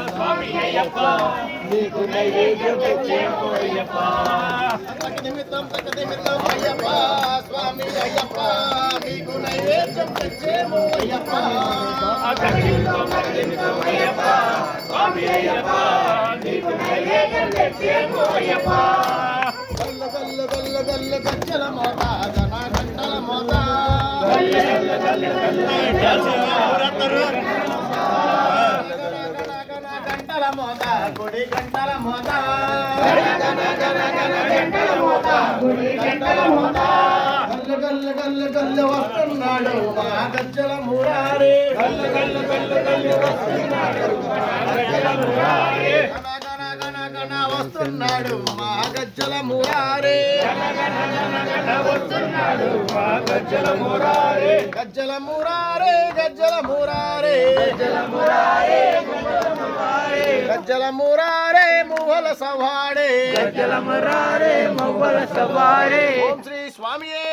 స్వామి అయ్యప్ప నీకు నైవేద్యం తెచ్చేమో అయ్యప్ప నిమిత్తం అయ్యప్ప స్వామి అయ్యప్ప నీకు నైవేద్యం తెచ్చేమో అయ్యప్ప నిమిత్తం అయ్యప్ప స్వామి అయ్యప్ప నీకు నైవేద్యం తెచ్చేమో అయ్యప్ప గల్ల గల్ల గల్ల గల్ల గజ్జల మోత జన గంటల మోత గంటల మోత గుడి గంటల మోత గల్ల గల్ల గల్ల గల్ల వస్తున్నాడు మా గజ్జల మురారి గల్ల గల్ల గల్ల గల్ల వస్తున్నాడు వస్తున్నాడు మా గజ్జల మురారి వస్తున్నాడు మా గజ్జల మురారి గజ్జల మురారి గజ్జల మురారి గజ్జల మురారి మువ్వల సవాడే గజ్జల మురారి మువ్వల సవాడే ఓం శ్రీ స్వామియే